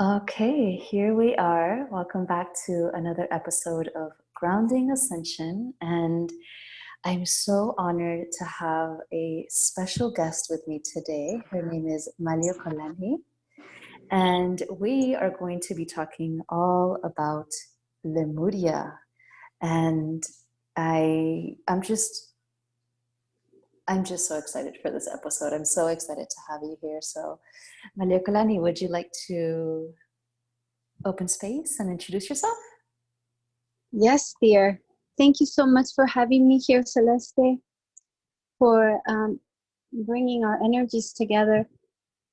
Okay, here we are. Welcome back to another episode of Grounding Ascension. And I'm so honored to have a special guest with me today. Her name is MALIEOKALANI. And we are going to be talking all about Lemuria. And I'm just so excited for this episode. I'm so excited to have you here. So, MALIEOKALANI, would you like to open space and introduce yourself? Yes, dear. Thank you so much for having me here, Celeste, for bringing our energies together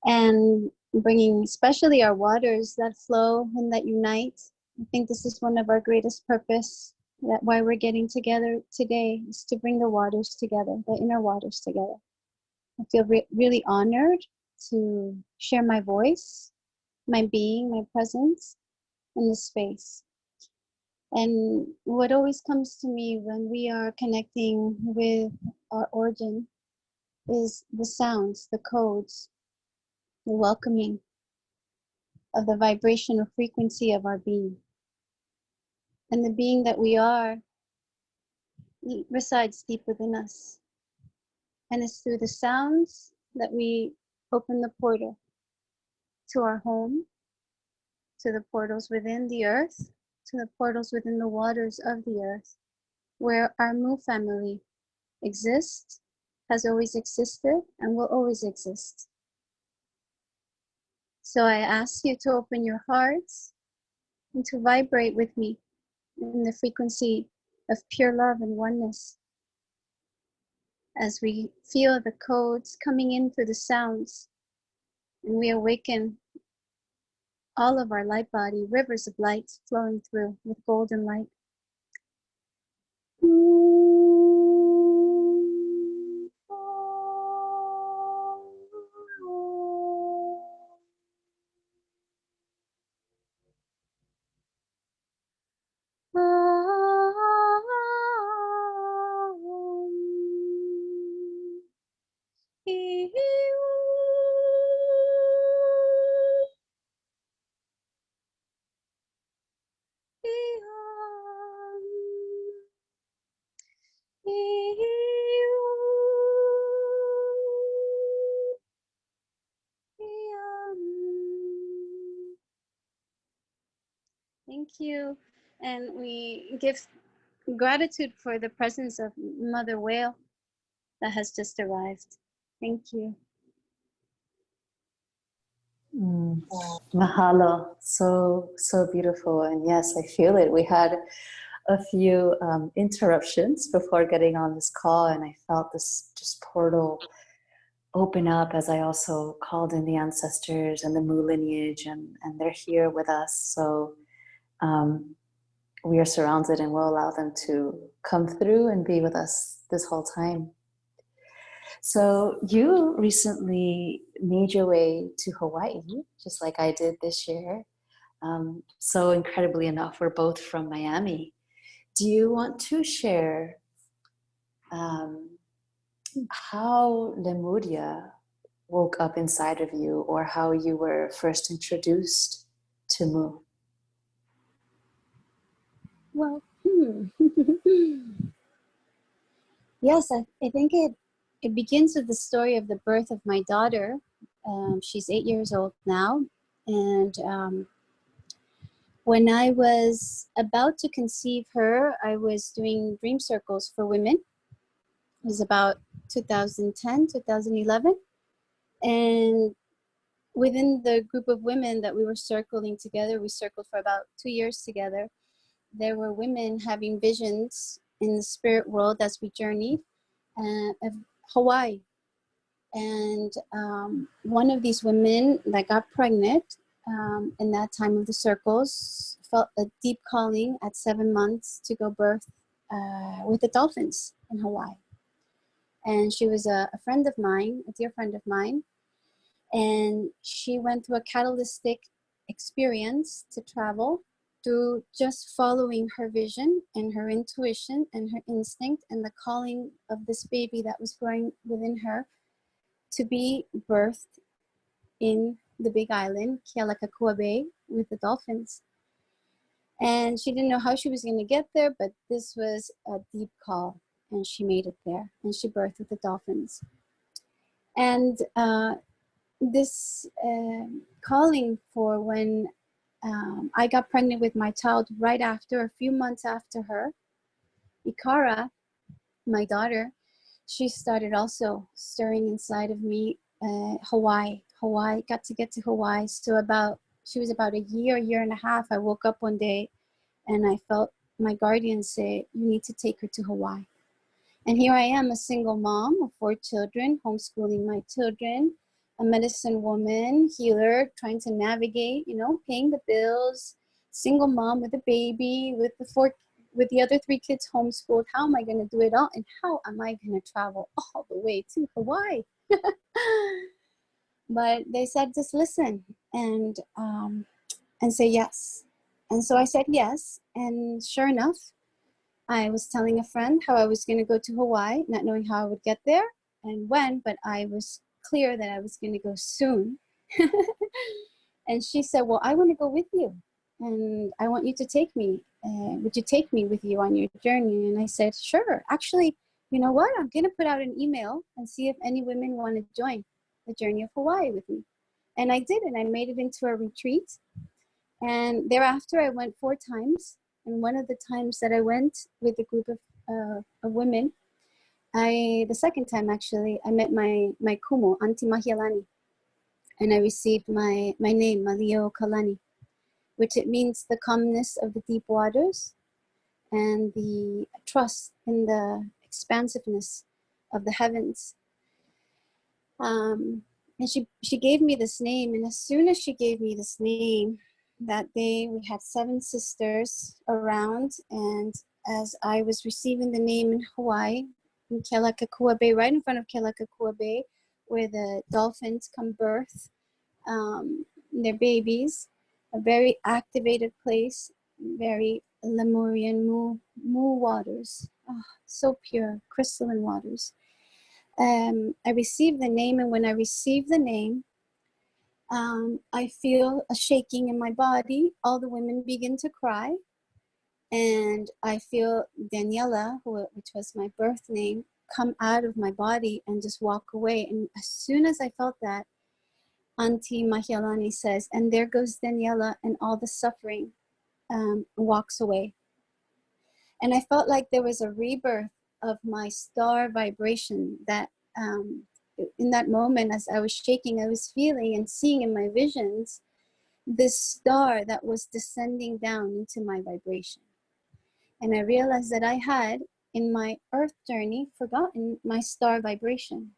and bringing especially our waters that flow and that unite. I think this is one of our greatest purpose, that why we're getting together today is to bring the waters together, the inner waters together. I feel really honored to share my voice, my being, my presence in this space. And what always comes to me when we are connecting with our origin is the sounds, the codes, the welcoming of the vibrational frequency of our being. And the being that we are resides deep within us. And it's through the sounds that we open the portal to our home, to the portals within the earth, to the portals within the waters of the earth, where our Mu family exists, has always existed, and will always exist. So I ask you to open your hearts and to vibrate with me in the frequency of pure love and oneness as we feel the codes coming in through the sounds, and we awaken all of our light body, rivers of light flowing through with golden light. Thank you. And we give gratitude for the presence of Mother Whale that has just arrived. Thank you. Mahalo. So beautiful. And yes, I feel it. We had a few interruptions before getting on this call, and I felt this just portal open up as I also called in the ancestors and the Mu lineage, and they're here with us. So we are surrounded, and we'll allow them to come through and be with us this whole time. So you recently made your way to Hawaii, just like I did this year. So incredibly enough, we're both from Miami. Do you want to share how Lemuria woke up inside of you, or how you were first introduced to Mu? Well, yes, I think it begins with the story of the birth of my daughter. She's 8 years old now. And when I was about to conceive her, I was doing dream circles for women. It was about 2010, 2011. And within the group of women that we were circling together, we circled for about 2 years together. There were women having visions in the spirit world as we journeyed of Hawaii. And one of these women that got pregnant in that time of the circles felt a deep calling at 7 months to go birth with the dolphins in Hawaii. And she was a friend of mine, a dear friend of mine. And she went through a catalytic experience to travel through just following her vision and her intuition and her instinct and the calling of this baby that was growing within her to be birthed in the Big Island, Kealakekua Bay, with the dolphins. And she didn't know how she was going to get there, but this was a deep call, and she made it there, and she birthed with the dolphins. And this calling for when I got pregnant with my child right after, a few months after her, Ikara, my daughter, she started also stirring inside of me. Hawaii, got to get to Hawaii. So she was about a year and a half. I woke up one day and I felt my guardian say, you need to take her to Hawaii. And here I am, a single mom of 4 children, homeschooling my children, a medicine woman, healer, trying to navigate, paying the bills, single mom with a baby, with the other 3 kids homeschooled. How am I going to do it all? And how am I going to travel all the way to Hawaii? But they said, just listen and say yes. And so I said yes. And sure enough, I was telling a friend how I was going to go to Hawaii, not knowing how I would get there and when, but I was clear that I was going to go soon. And she said, well, I want to go with you. And I want you to take me. Would you take me with you on your journey? And I said, sure. Actually, you know what? I'm going to put out an email and see if any women want to join the journey of Hawaii with me. And I did, and I made it into a retreat. And thereafter, I went 4 times. And one of the times that I went with a group of women, the second time actually, I met my kumu, Auntie Mahialani. And I received my name, MALIEOKALANI, which it means the calmness of the deep waters and the trust in the expansiveness of the heavens. And she gave me this name, and as soon as she gave me this name, that day we had 7 sisters around, and as I was receiving the name in Hawaii, in Kealakekua Bay, right in front of Kealakekua Bay, where the dolphins come birth their babies, a very activated place, very Lemurian mu waters, so pure, crystalline waters. I received the name, and when I received the name, I feel a shaking in my body. All the women begin to cry, and I feel Daniela, which was my birth name, come out of my body and just walk away. And as soon as I felt that, Auntie Mahialani says, and there goes Daniela, and all the suffering walks away. And I felt like there was a rebirth of my star vibration that in that moment, as I was shaking, I was feeling and seeing in my visions this star that was descending down into my vibration. And I realized that I had, in my earth journey, forgotten my star vibration.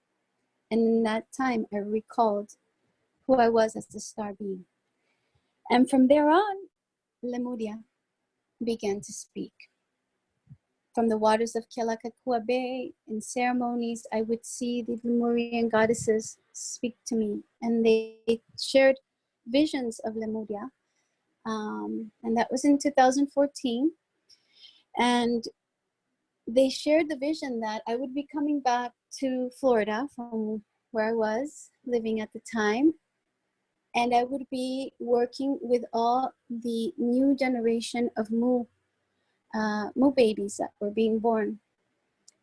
And in that time, I recalled who I was as the star being. And from there on, Lemuria began to speak. From the waters of Kealakekua Bay, in ceremonies, I would see the Lemurian goddesses speak to me, and they shared visions of Lemuria. And that was in 2014. And they shared the vision that I would be coming back to Florida from where I was living at the time. And I would be working with all the new generation of Mu babies that were being born.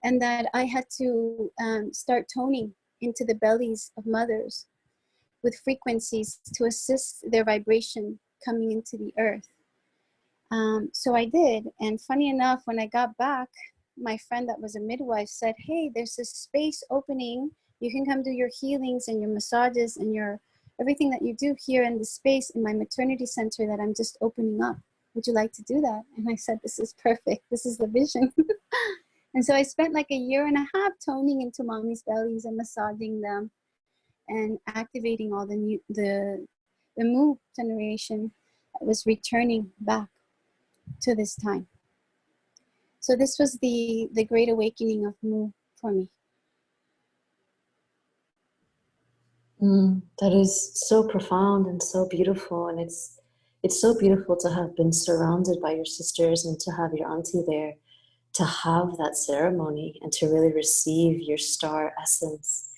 And that I had to start toning into the bellies of mothers with frequencies to assist their vibration coming into the earth. So I did. And funny enough, when I got back, my friend that was a midwife said, hey, there's this space opening. You can come do your healings and your massages and your everything that you do here in the space in my maternity center that I'm just opening up. Would you like to do that? And I said, this is perfect. This is the vision. And so I spent like a year and a half toning into mommy's bellies and massaging them and activating all the Mu generation that was returning back to this time. So this was the great awakening of Mu for me. That is so profound and so beautiful, and it's so beautiful to have been surrounded by your sisters and to have your auntie there, to have that ceremony and to really receive your star essence.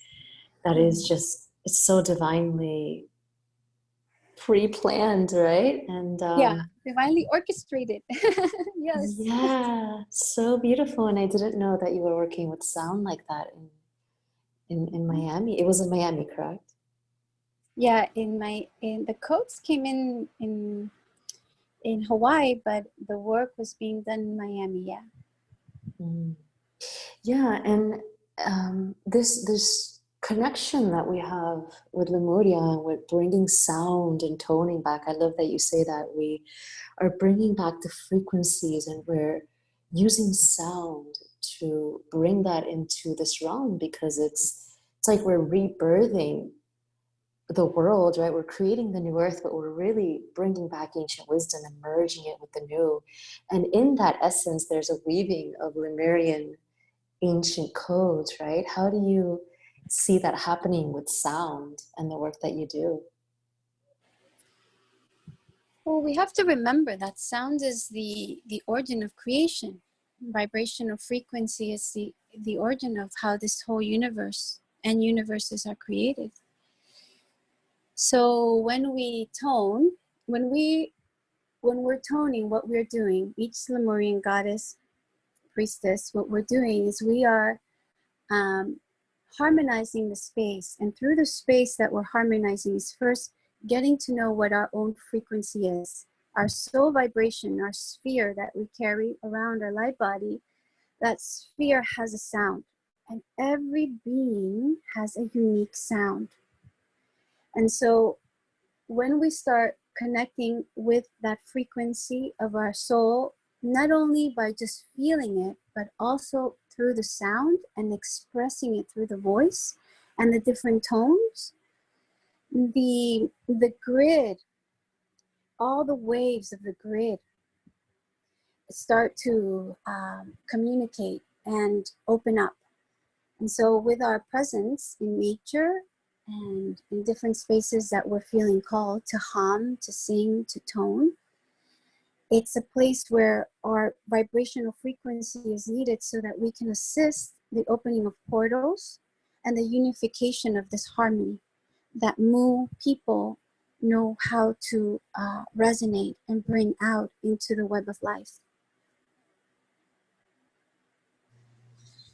That is just, it's so divinely pre-planned, right? And Yeah, divinely orchestrated. Yes. yeah, so beautiful. And I didn't know that you were working with sound like that in Miami. It was in Miami, correct? Yeah, in the codes came in Hawaii, but the work was being done in Miami. Yeah. Mm. Yeah, and this connection that we have with Lemuria and with bringing sound and toning back. I love that you say that we are bringing back the frequencies, and we're using sound to bring that into this realm, because it's like we're rebirthing the world, right? We're creating the new earth, but we're really bringing back ancient wisdom and merging it with the new. And in that essence, there's a weaving of Lemurian ancient codes, right? How do you see that happening with sound and the work that you do? Well, we have to remember that sound is the origin of creation. Vibrational frequency is the origin of how this whole universe and universes are created. So when we tone, when we when we're toning, what we're doing, each Lemurian goddess, priestess, what we're doing is we are um, harmonizing the space. And through the space that we're harmonizing is first getting to know what our own frequency is. Our soul vibration, our sphere that we carry around our light body, that sphere has a sound. And every being has a unique sound. And so when we start connecting with that frequency of our soul, not only by just feeling it, but also through the sound and expressing it through the voice and the different tones, the grid, all the waves of the grid start to communicate and open up. And so with our presence in nature and in different spaces that we're feeling called to hum, to sing, to tone, it's a place where our vibrational frequency is needed so that we can assist the opening of portals and the unification of this harmony that Mu people know how to resonate and bring out into the web of life.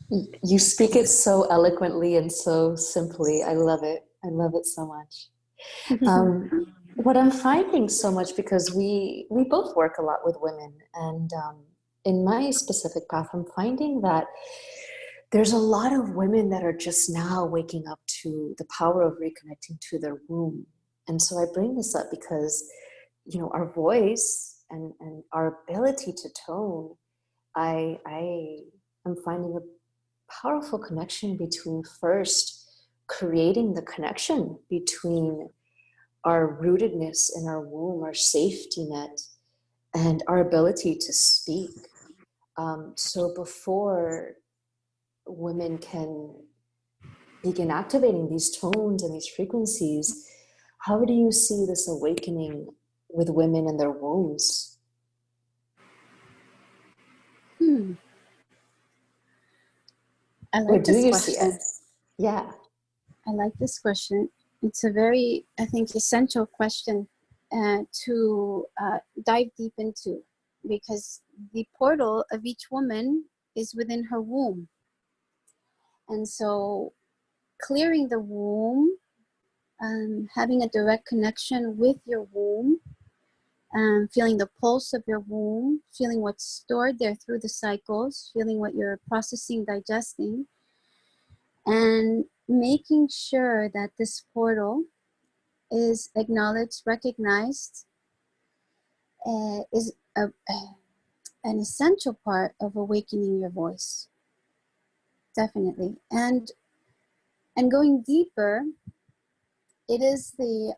You speak it so eloquently and so simply. I love it. I love it so much. What I'm finding so much, because we both work a lot with women, and in my specific path, I'm finding that there's a lot of women that are just now waking up to the power of reconnecting to their womb. And so I bring this up because, you know, our voice and our ability to tone, I am finding a powerful connection between first creating the connection between our rootedness in our womb, our safety net, and our ability to speak. So before women can begin activating these tones and these frequencies, how do you see this awakening with women in their wombs? I Or like do this you see it? question. Yeah. I like this question. It's a very, I think, essential question to dive deep into, because the portal of each woman is within her womb. And so clearing the womb, having a direct connection with your womb, feeling the pulse of your womb, feeling what's stored there through the cycles, feeling what you're processing, digesting, and making sure that this portal is acknowledged, recognized, is an essential part of awakening your voice, definitely. And going deeper, it is the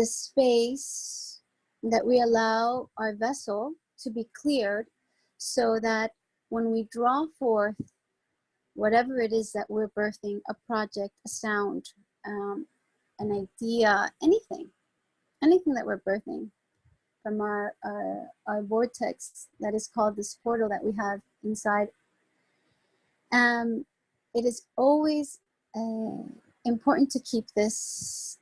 space that we allow our vessel to be cleared, so that when we draw forth whatever it is that we're birthing, a project, a sound, an idea, anything that we're birthing from our vortex that is called this portal that we have inside, it is always important to keep this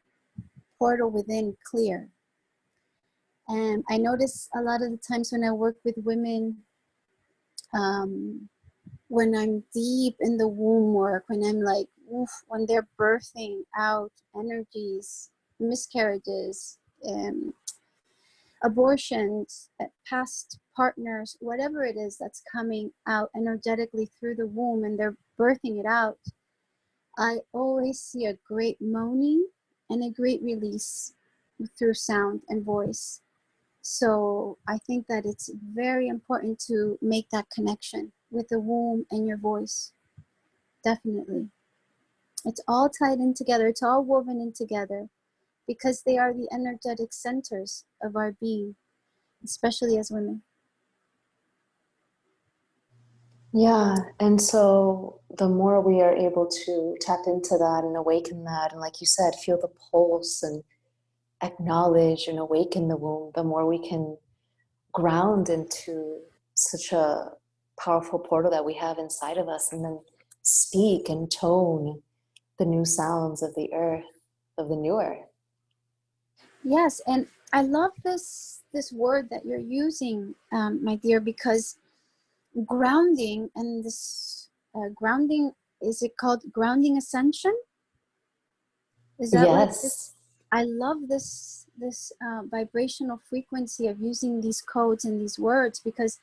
portal within clear. And I notice a lot of the times when I work with women, when I'm deep in the womb work, when I'm like, oof, when they're birthing out energies, miscarriages, abortions, past partners, whatever it is that's coming out energetically through the womb and they're birthing it out, I always see a great moaning and a great release through sound and voice. So I think that it's very important to make that connection with the womb and your voice. Definitely. It's all tied in together. It's all woven in together because they are the energetic centers of our being, especially as women. Yeah, and so the more we are able to tap into that and awaken that, and like you said, feel the pulse and acknowledge and awaken the womb, the more we can ground into such a powerful portal that we have inside of us, and then speak and tone the new sounds of the earth, of the new earth. Yes, and I love this word that you're using, my dear, because grounding and this grounding, is it called grounding ascension? Is that what this? Yes. I love this vibrational frequency of using these codes and these words, because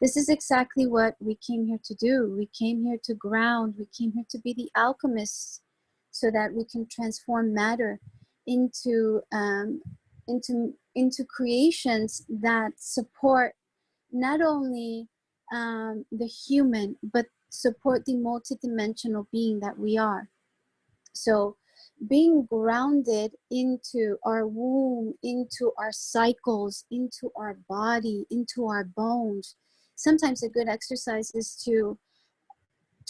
this is exactly what we came here to do. We came here to ground. We came here to be the alchemists, so that we can transform matter into into creations that support not only the human, but support the multidimensional being that we are. So being grounded into our womb, into our cycles, into our body, into our bones. Sometimes a good exercise is to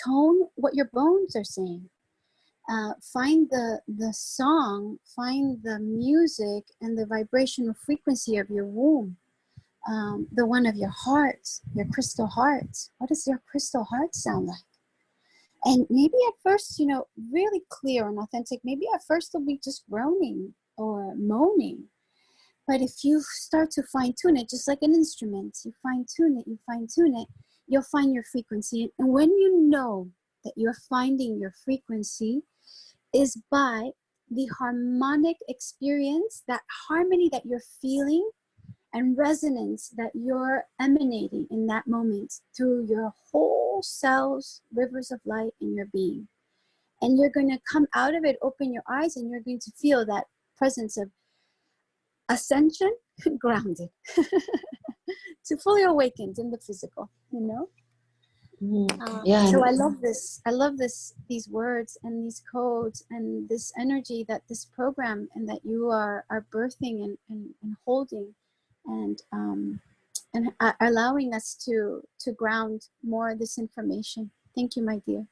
tone what your bones are saying. Find the song, find the music and the vibrational frequency of your womb. The one of your heart, your crystal heart. What does your crystal heart sound like? And maybe at first, really clear and authentic, maybe at first it'll be just groaning or moaning. But if you start to fine tune it, just like an instrument, you fine tune it, you'll find your frequency. And when you know that you're finding your frequency is by the harmonic experience, that harmony that you're feeling and resonance that you're emanating in that moment through your whole cells, rivers of light in your being. And you're going to come out of it, open your eyes, and you're going to feel that presence of ascension, grounded, to fully awakened in the physical, Yeah. So I love this. I love these words and these codes and this energy that this program and that you are birthing and holding, and allowing us to ground more of this information. Thank you, my dear.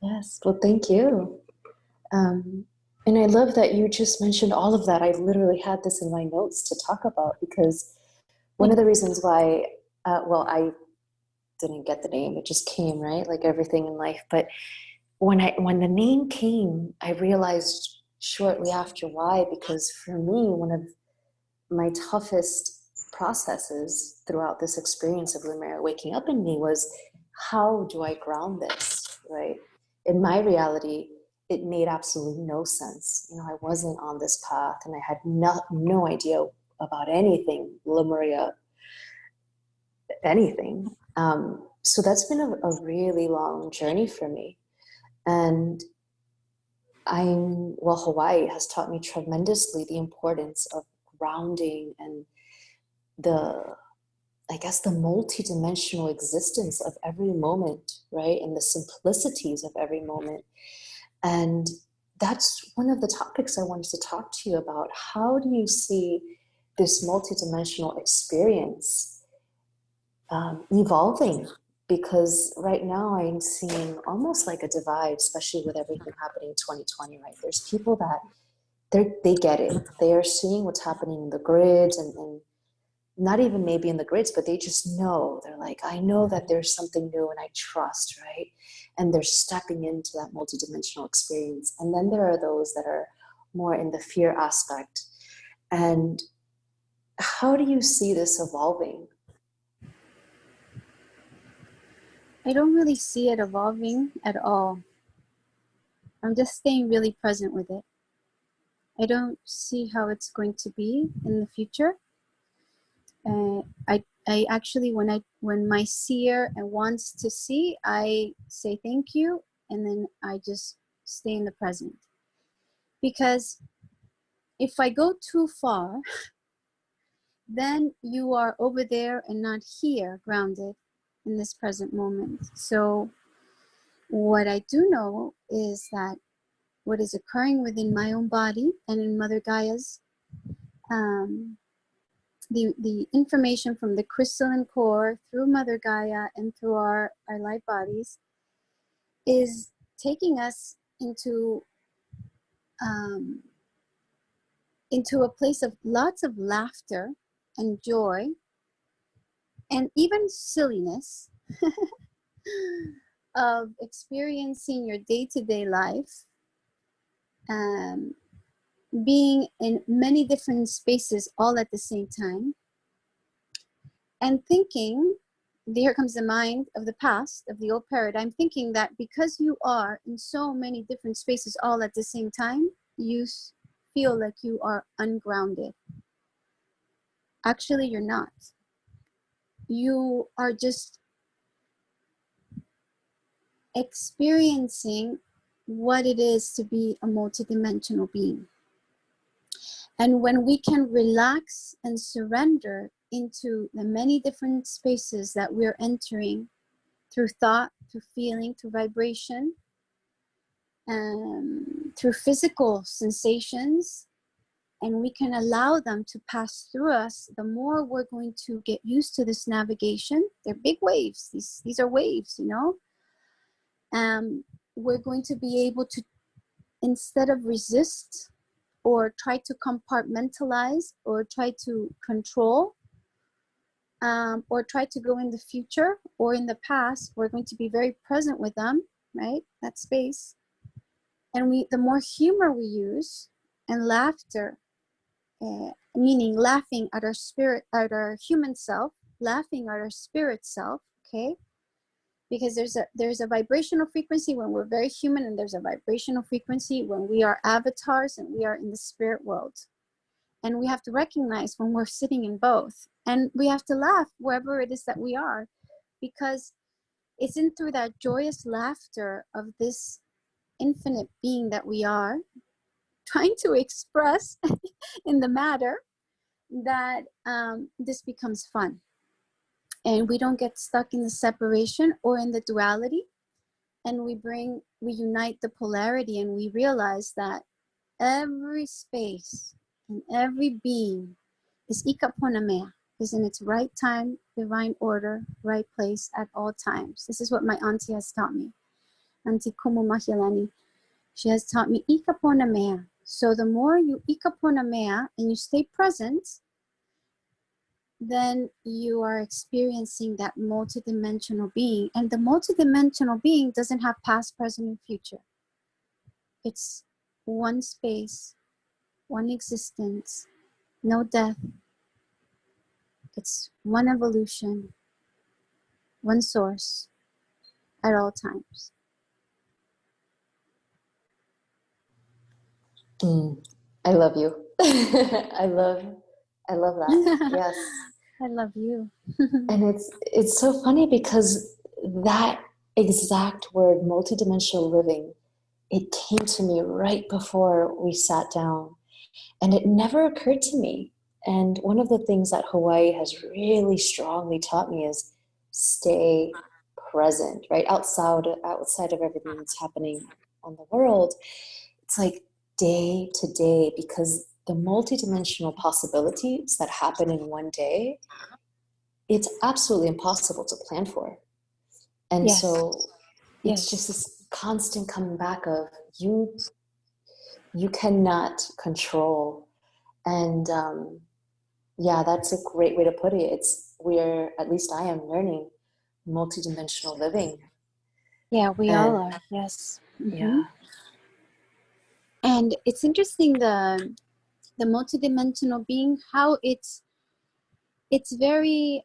Yes. Well, thank you. And I love that you just mentioned all of that. I literally had this in my notes to talk about, because one of the reasons why, I didn't get the name, it just came, right? Like everything in life. But when the name came, I realized shortly after why, because for me, one of my toughest processes throughout this experience of Lemuria waking up in me was, how do I ground this, right? In my reality, it made absolutely no sense. I wasn't on this path, and I had no idea about anything, Lemuria, anything. So that's been a really long journey for me. And Hawaii has taught me tremendously the importance of grounding and I guess the multidimensional existence of every moment, right? And the simplicities of every moment. And that's one of the topics I wanted to talk to you about. How do you see this multidimensional experience evolving? Because right now I'm seeing almost like a divide, especially with everything happening in 2020, right? There's people that they get it. They are seeing what's happening in the grids, and not even maybe in the grids, but they just know. They're like, I know that there's something new and I trust, right? And they're stepping into that multidimensional experience. And then there are those that are more in the fear aspect. And how do you see this evolving? I don't really see it evolving at all. I'm just staying really present with it. I don't see how it's going to be in the future. I actually, when my seer wants to see, I say thank you, and then I just stay in the present. Because if I go too far, then you are over there and not here, grounded in this present moment. So what I do know is that what is occurring within my own body and in Mother Gaia's, the information from the crystalline core through Mother Gaia and through our light bodies is taking us into a place of lots of laughter and joy and even silliness of experiencing your day-to-day life, being in many different spaces all at the same time, and thinking, here comes the mind of the past, of the old paradigm, thinking that because you are in so many different spaces all at the same time, you feel like you are ungrounded. Actually, you're not. You are just experiencing what it is to be a multidimensional being. And when we can relax and surrender into the many different spaces that we're entering through thought, through feeling, through vibration, through physical sensations, and we can allow them to pass through us, the more we're going to get used to this navigation. They're big waves. These are waves, you know. We're going to be able to, instead of resist or try to compartmentalize or try to control, or try to go in the future or in the past, we're going to be very present with them, right? That space. And the more humor we use and laughter, meaning laughing at our spirit, at our human self, laughing at our spirit self, okay? Because there's a vibrational frequency when we're very human, and there's a vibrational frequency when we are avatars and we are in the spirit world. And we have to recognize when we're sitting in both. And we have to laugh wherever it is that we are, because it's in through that joyous laughter of this infinite being that we are trying to express in the matter that this becomes fun. And we don't get stuck in the separation or in the duality. And we unite the polarity, and we realize that every space and every being is ikaponamea, is in its right time, divine order, right place at all times. This is what my auntie has taught me. Auntie Kumu Mahialani. She has taught me ikaponamea. So the more you ikaponamea and you stay present, then you are experiencing that multidimensional being. And the multidimensional being doesn't have past, present, and future. It's one space, one existence, no death. It's one evolution, one source at all times. I love you. I love that. Yes. I love you. And it's so funny because that exact word, multidimensional living, it came to me right before we sat down, and it never occurred to me. And one of the things that Hawaii has really strongly taught me is stay present, right? Outside of everything that's happening on the world. It's like day to day, because the multidimensional possibilities that happen in one day, it's absolutely impossible to plan for. And Yes. so it's Yes. just this constant coming back of you cannot control. And yeah, that's a great way to put it. At least I am learning multidimensional living. Yeah, we all are. Yes. Yeah. And it's interesting, the multidimensional being, how it's very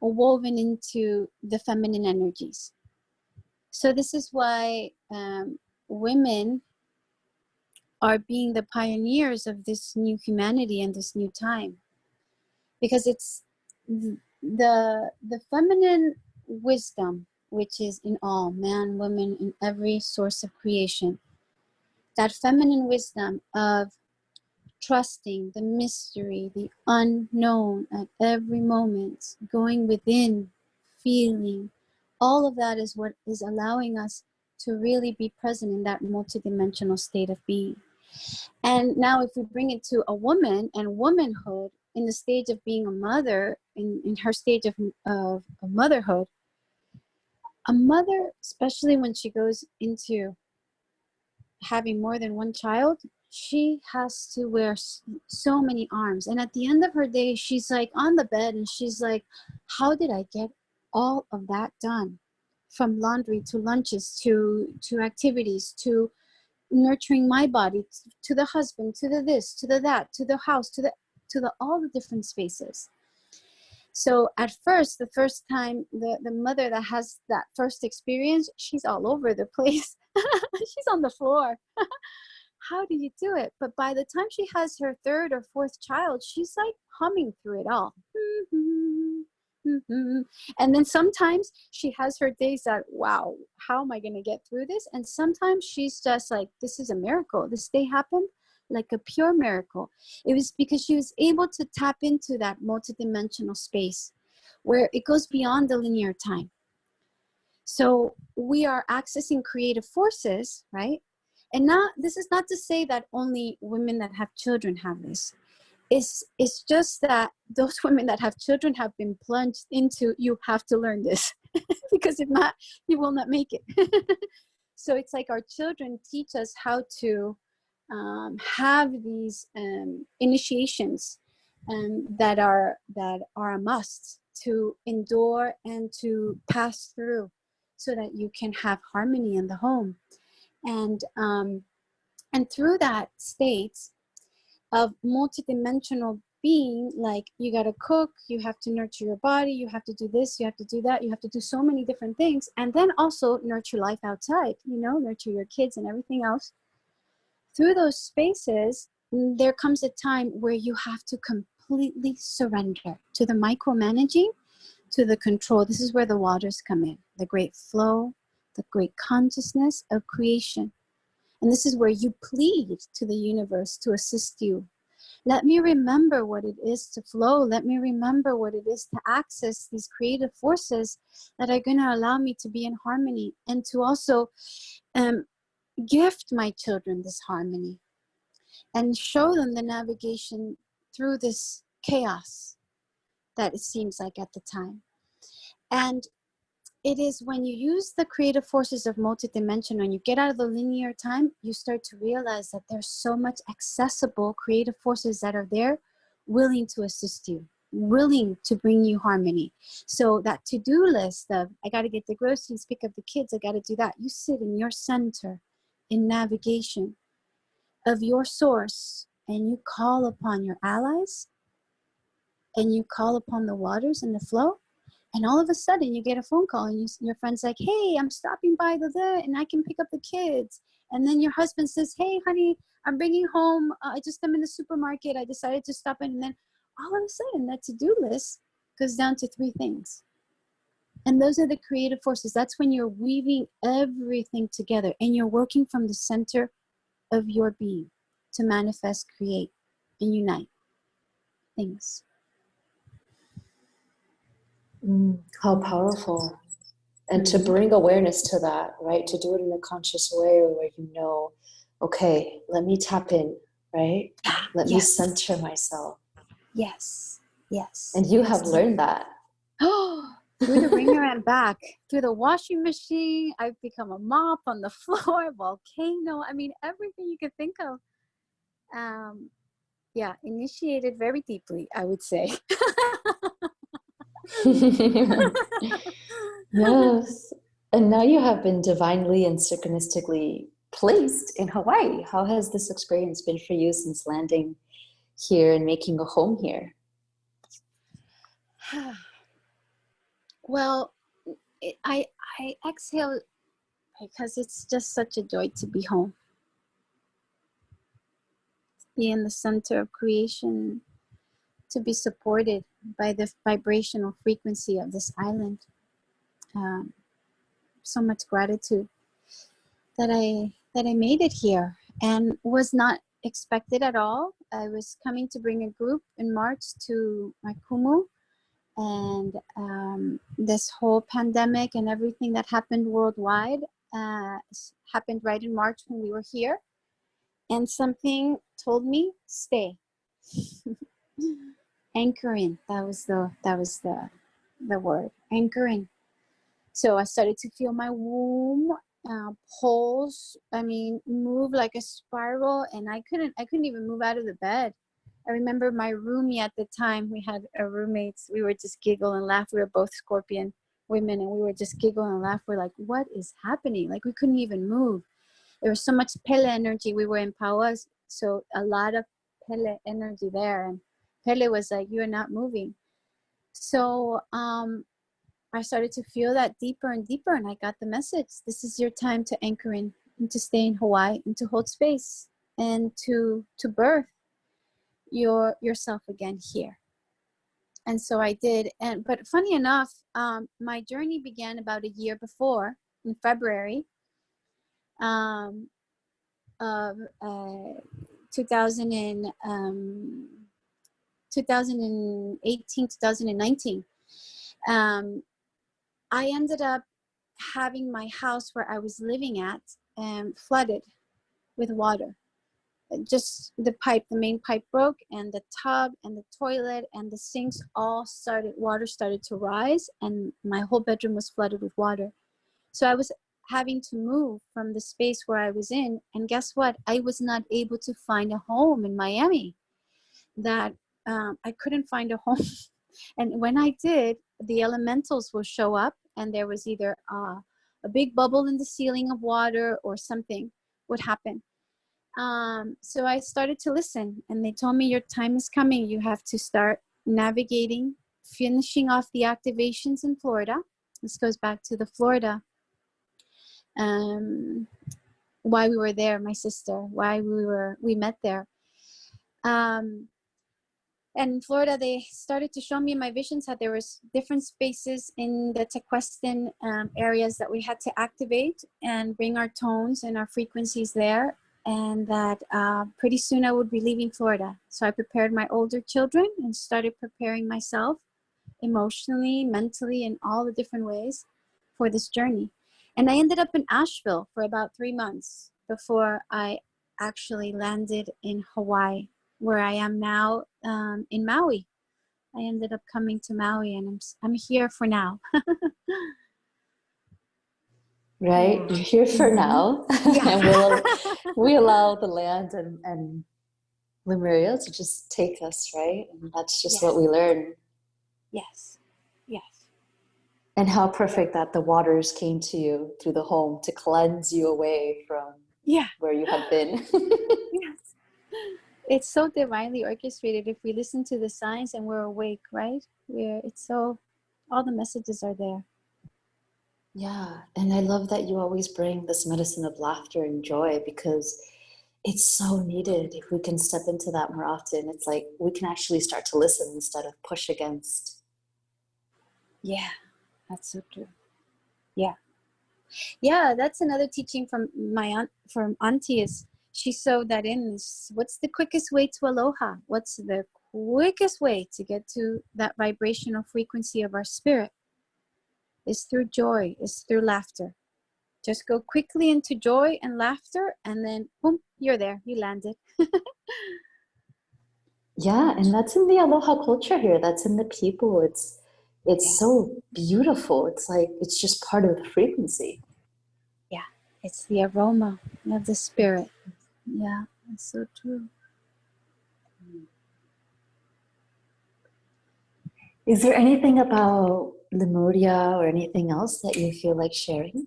woven into the feminine energies. So this is why women are being the pioneers of this new humanity and this new time, because it's the feminine wisdom, which is in all, man, woman, in every source of creation. That feminine wisdom of trusting the mystery, the unknown at every moment, going within, feeling, all of that is what is allowing us to really be present in that multidimensional state of being. And now if we bring it to a woman and womanhood, in the stage of being a mother, in her stage of motherhood, a mother, especially when she goes into having more than one child, she has to wear so many arms. And at the end of her day, she's like on the bed and she's like, how did I get all of that done? From laundry to lunches to activities to nurturing my body, to the husband, to the this, to the that, to the house, to the all the different spaces. So at first, the first time, the mother that has that first experience, she's all over the place. She's on the floor. How do you do it? But by the time she has her third or fourth child, she's like humming through it all. And then sometimes she has her days that, wow, how am I going to get through this? And sometimes she's just like, this is a miracle. This day happened like a pure miracle. It was because she was able to tap into that multidimensional space where it goes beyond the linear time. So we are accessing creative forces, right? And this is not to say that only women that have children have this. It's just that those women that have children have been plunged into, you have to learn this, because if not, you will not make it. So it's like our children teach us how to have these initiations that are a must to endure and to pass through, so that you can have harmony in the home. And through that state of multidimensional being, like, you got to cook, you have to nurture your body, you have to do this, you have to do that, you have to do so many different things, and then also nurture life outside, nurture your kids and everything else. Through those spaces, there comes a time where you have to completely surrender to the micromanaging, to the control. This is where the waters come in, the great flow, the great consciousness of creation. And this is where you plead to the universe to assist you. Let me remember what it is to flow. Let me remember what it is to access these creative forces that are going to allow me to be in harmony, and to also gift my children this harmony and show them the navigation through this chaos that it seems like at the time. And it is when you use the creative forces of multidimensional and you get out of the linear time, you start to realize that there's so much accessible creative forces that are there, willing to assist you, willing to bring you harmony. So that to-do list of, I got to get the groceries, pick up the kids, I got to do that. You sit in your center, in navigation of your source, and you call upon your allies, and you call upon the waters and the flow. And all of a sudden you get a phone call and your friend's like, hey, I'm stopping by and I can pick up the kids. And then your husband says, hey, honey, I'm bringing home, I'm in the supermarket. I decided to stop in. And then all of a sudden that to-do list goes down to 3 things. And those are the creative forces. That's when you're weaving everything together and you're working from the center of your being to manifest, create, and unite things. How powerful. And to bring awareness to that, right? To do it in a conscious way where okay, let me tap in, right? Let me center myself. Yes. And you have learned that. Oh, through the ringer and back, through the washing machine, I've become a mop on the floor, volcano. I mean, everything you could think of. Initiated very deeply, I would say. Yes. And now you have been divinely and synchronistically placed in Hawaii. How has this experience been for you since landing here and making a home here? Well, I exhale because it's just such a joy to be home, be in the center of creation, to be supported by the vibrational frequency of this island. So much gratitude that I made it here, and was not expected at all. I was coming to bring a group in March to my kumu, and this whole pandemic and everything that happened worldwide happened right in March when we were here, and something told me stay. Anchor in. That was the word, anchor in. So I started to feel my womb pulse. I mean, move like a spiral, and I couldn't even move out of the bed. I remember my roomie at the time. We had roommates. We were just giggle and laugh. We were both Scorpion women, and we were just giggle and laugh. We're like, what is happening? Like, we couldn't even move. There was so much Pele energy. We were in Pauas, so a lot of Pele energy there, and Pele was like, you are not moving. So I started to feel that deeper and deeper, and I got the message. This is your time to anchor in and to stay in Hawaii and to hold space and to birth yourself again here. And so I did. But funny enough, my journey began about a year before, in February of 2018, 2019. I ended up having my house where I was living at flooded with water. Just the main pipe broke, and the tub and the toilet and the sinks water started to rise, and my whole bedroom was flooded with water. So I was having to move from the space where I was in, and guess what? I was not able to find a home in Miami. That I couldn't find a home. And when I did, the elementals will show up, and there was either a big bubble in the ceiling of water or something would happen. So I started to listen, and they told me, your time is coming. You have to start navigating, finishing off the activations in Florida. This goes back to the Florida, why we were there, my sister, why we met there. And in Florida, they started to show me in my visions that there was different spaces in the Tequestan areas that we had to activate and bring our tones and our frequencies there. And that pretty soon I would be leaving Florida. So I prepared my older children and started preparing myself emotionally, mentally, in all the different ways for this journey. And I ended up in Asheville for about 3 months before I actually landed in Hawaii, where I am now in Maui. I ended up coming to Maui, and I'm here for now. Right? Yeah. You're here for now. Yeah. And we allow the land and Lemuria to just take us, right? And that's just Yes. what we learn. Yes. Yes. And how perfect that the waters came to you through the home to cleanse you away from where you had been. Yes. It's so divinely orchestrated if we listen to the signs and we're awake, right? All the messages are there. Yeah, and I love that you always bring this medicine of laughter and joy, because it's so needed. If we can step into that more often, it's like we can actually start to listen instead of push against. Yeah, that's so true. Yeah. Yeah, that's another teaching from my aunt, from Auntie, is she sewed that in. What's the quickest way to aloha? What's the quickest way to get to that vibrational frequency of our spirit? Is through joy, is through laughter. Just go quickly into joy and laughter, and then boom, you're there. You landed. Yeah, and that's in the aloha culture here. That's in the people. It's so beautiful. It's like it's just part of the frequency. Yeah, it's the aroma of the spirit. Yeah, that's so true. Is there anything about Lemuria or anything else that you feel like sharing?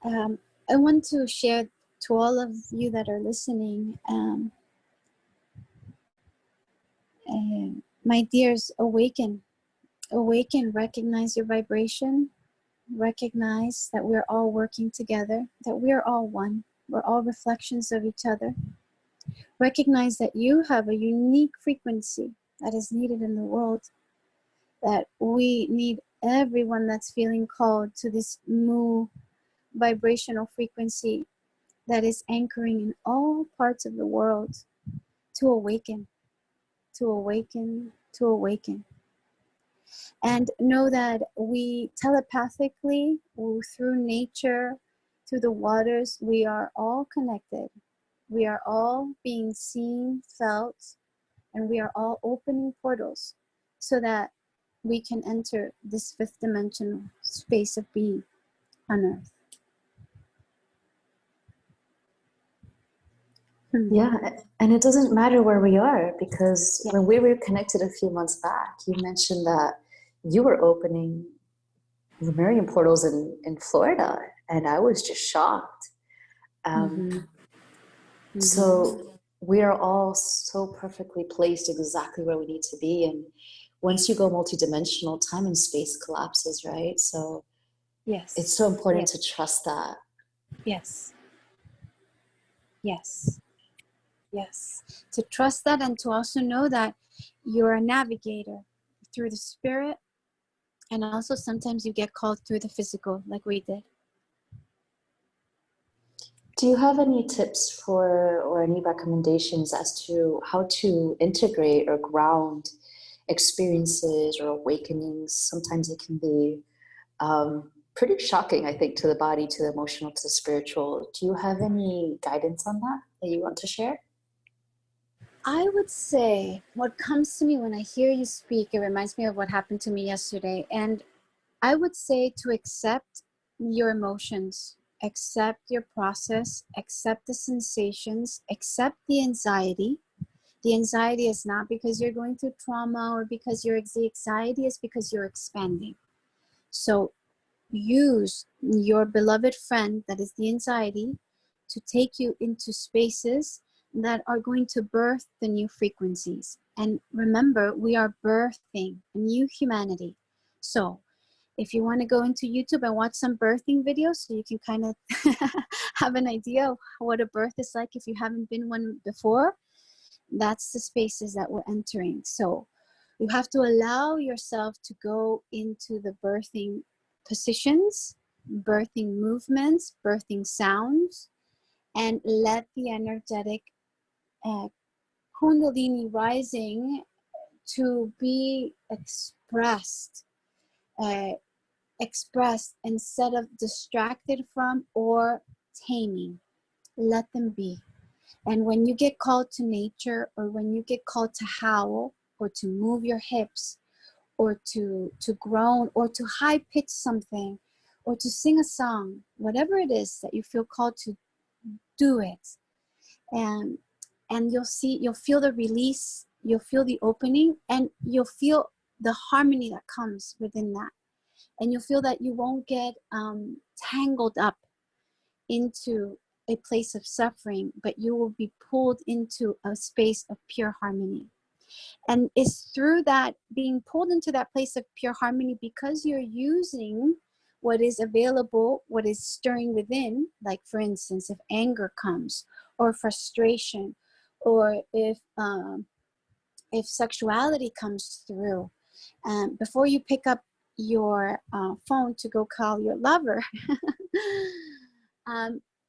I want to share to all of you that are listening, my dears, awaken. Awaken, recognize your vibration, recognize that we're all working together, that we're all one, we're all reflections of each other. Recognize that you have a unique frequency that is needed in the world, that we need everyone that's feeling called to this mu vibrational frequency that is anchoring in all parts of the world to awaken, to awaken, to awaken. And know that we telepathically, through nature, through the waters, we are all connected. We are all being seen, felt, and we are all opening portals so that we can enter this fifth dimensional space of being on Earth. Yeah, and it doesn't matter where we are, because when we were connected a few months back, you mentioned that you were opening Lemurian portals in Florida, and I was just shocked. So we are all so perfectly placed exactly where we need to be. And once you go multidimensional, time and space collapses, right? So Yes. It's so important to trust that. Yes. Yes. Yes. To trust that, and to also know that you're a navigator through the spirit, and also sometimes you get called through the physical, like we did. Do you have any tips for, or any recommendations as to how to integrate or ground experiences or awakenings? Sometimes it can be pretty shocking, I think, to the body, to the emotional, to the spiritual. Do you have any guidance on that you want to share? I would say what comes to me when I hear you speak, it reminds me of what happened to me yesterday. And I would say to accept your emotions, accept your process, accept the sensations, accept the anxiety. The anxiety is not because you're going through trauma or because the anxiety is because you're expanding. So use your beloved friend, that is the anxiety, to take you into spaces that are going to birth the new frequencies. And remember, we are birthing a new humanity. So if you want to go into YouTube and watch some birthing videos so you can kind of have an idea of what a birth is like if you haven't been one before, that's the spaces that we're entering. So you have to allow yourself to go into the birthing positions, birthing movements, birthing sounds, and let the energetic Kundalini rising to be expressed, expressed instead of distracted from or taming. Let them be. And when you get called to nature, or when you get called to howl, or to move your hips, or to groan, or to high pitch something, or to sing a song, whatever it is that you feel called to, do it. And you'll feel the release, you'll feel the opening, and you'll feel the harmony that comes within that. And you'll feel that you won't get tangled up into a place of suffering, but you will be pulled into a space of pure harmony. And it's through that, being pulled into that place of pure harmony, because you're using what is available, what is stirring within. Like, for instance, if anger comes, or frustration, or if sexuality comes through, before you pick up your phone to go call your lover,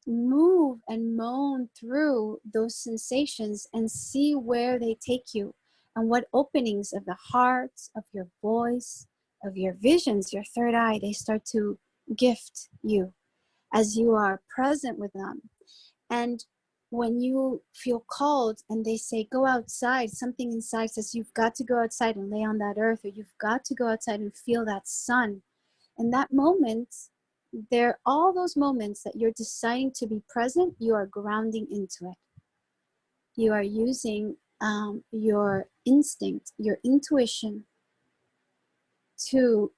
move and moan through those sensations and see where they take you, and what openings of the heart, of your voice, of your visions, your third eye, they start to gift you as you are present with them. And when you feel called and they say, go outside, something inside says, you've got to go outside and lay on that earth, or you've got to go outside and feel that sun. In that moment, there, all those moments that you're deciding to be present, you are grounding into it. You are using your instinct, your intuition, to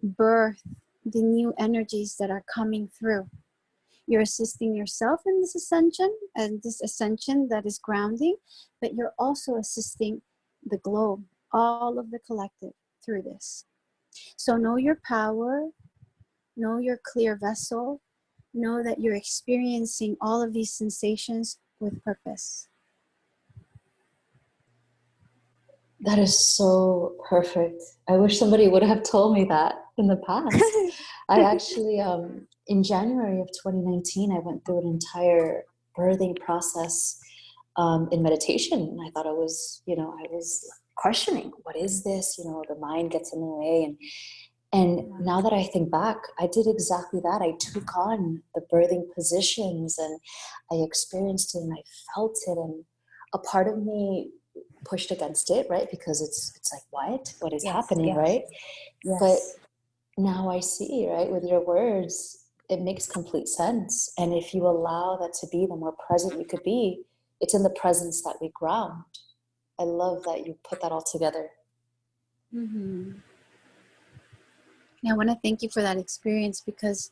birth the new energies that are coming through. You're assisting yourself in this ascension, and this ascension that is grounding, but you're also assisting the globe, all of the collective through this. So know your power, know your clear vessel, know that you're experiencing all of these sensations with purpose. That is so perfect. I wish somebody would have told me that in the past. I actually, in January of 2019, I went through an entire birthing process in meditation. I thought I was questioning, what is this? The mind gets in the way. And now that I think back, I did exactly that. I took on the birthing positions and I experienced it and I felt it. And a part of me pushed against it, right? Because it's like, what is happening, right? Yes. But now I see, right, with your words, it makes complete sense. And if you allow that to be, the more present you could be, it's in the presence that we ground. I love that you put that all together. Mm-hmm. I want to thank you for that experience, because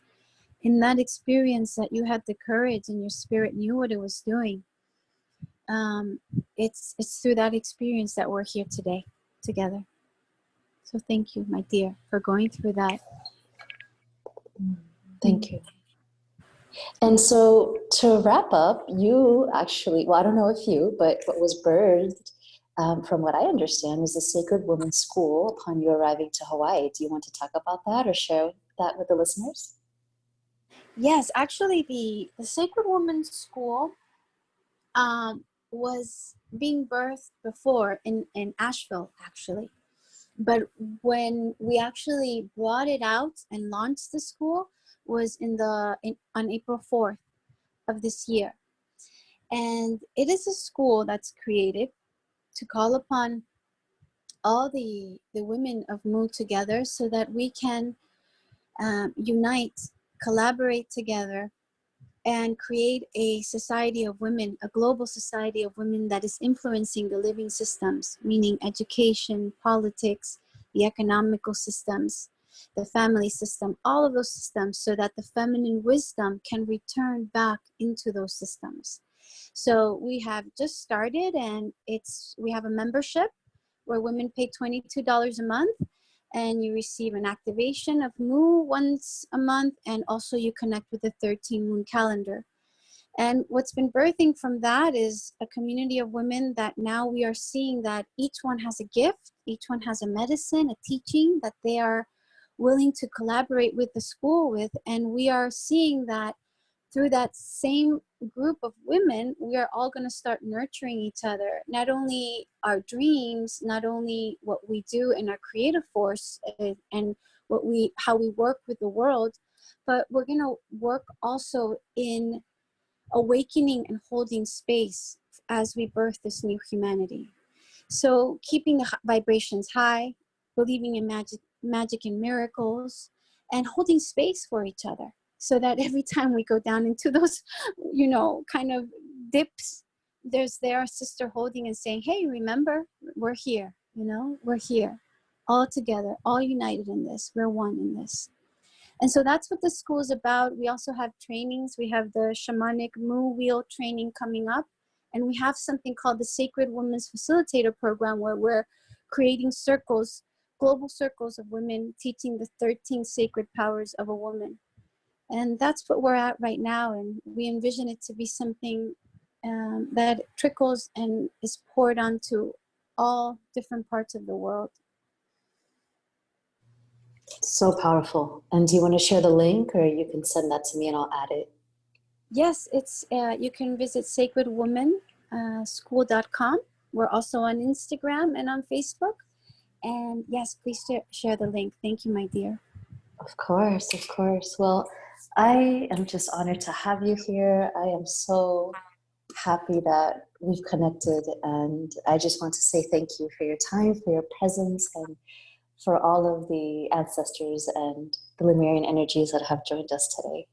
in that experience that you had the courage and your spirit knew what it was doing. It's through that experience that we're here today together. So thank you, my dear, for going through that. Thank you. And so to wrap up, you actually, well, I don't know if you, but what was birthed, from what I understand, was the Sacred Women's School upon you arriving to Hawaii. Do you want to talk about that or share that with the listeners? Yes, actually, the Sacred Women's School was being birthed before in Asheville, actually. But when we actually brought it out and launched the school was on April 4th of this year. And it is a school that's created to call upon all the women of Mu together so that we can unite, collaborate together, and create a society of women, a global society of women that is influencing the living systems, meaning education, politics, the economical systems, the family system, all of those systems, so that the feminine wisdom can return back into those systems. So we have just started, and we have a membership where women pay $22 a month, and you receive an activation of Mu once a month, and also you connect with the 13 moon calendar. And what's been birthing from that is a community of women that now we are seeing that each one has a gift, each one has a medicine, a teaching that they are willing to collaborate with the school with. And we are seeing that through that same group of women, we are all going to start nurturing each other. Not only our dreams, not only what we do in our creative force and how we work with the world, but we're going to work also in awakening and holding space as we birth this new humanity. So keeping the vibrations high, believing in magic and miracles, and holding space for each other, so that every time we go down into those, kind of dips, there's our sister holding and saying, hey, remember, we're here, we're here, all together, all united in this, we're one in this. And so that's what the school is about. We also have trainings. We have the shamanic Mu wheel training coming up. And we have something called the Sacred Women's Facilitator Program, where we're creating circles, global circles of women teaching the 13 sacred powers of a woman. And that's what we're at right now. And we envision it to be something that trickles and is poured onto all different parts of the world. So powerful. And do you want to share the link, or you can send that to me and I'll add it? Yes, it's you can visit sacredwomenschool.com. We're also on Instagram and on Facebook. And yes, please share the link. Thank you, my dear. Of course, of course. Well, I am just honored to have you here. I am so happy that we've connected, and I just want to say thank you for your time, for your presence, and for all of the ancestors and the Lemurian energies that have joined us today.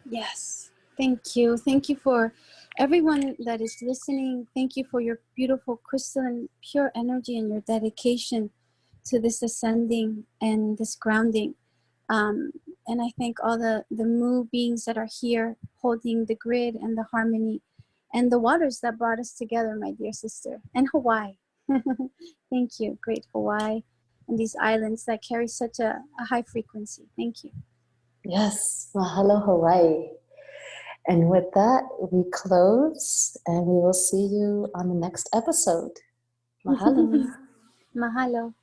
Yes, thank you. Thank you for everyone that is listening. Thank you for your beautiful crystalline pure energy and your dedication to this ascending and this grounding. And I thank all the Mu beings that are here holding the grid and the harmony and the waters that brought us together, my dear sister, and Hawaii. Thank you, great Hawaii, and these islands that carry such a high frequency. Thank you. Yes, mahalo Hawaii. And with that, we close and we will see you on the next episode. Mahalo. Mahalo.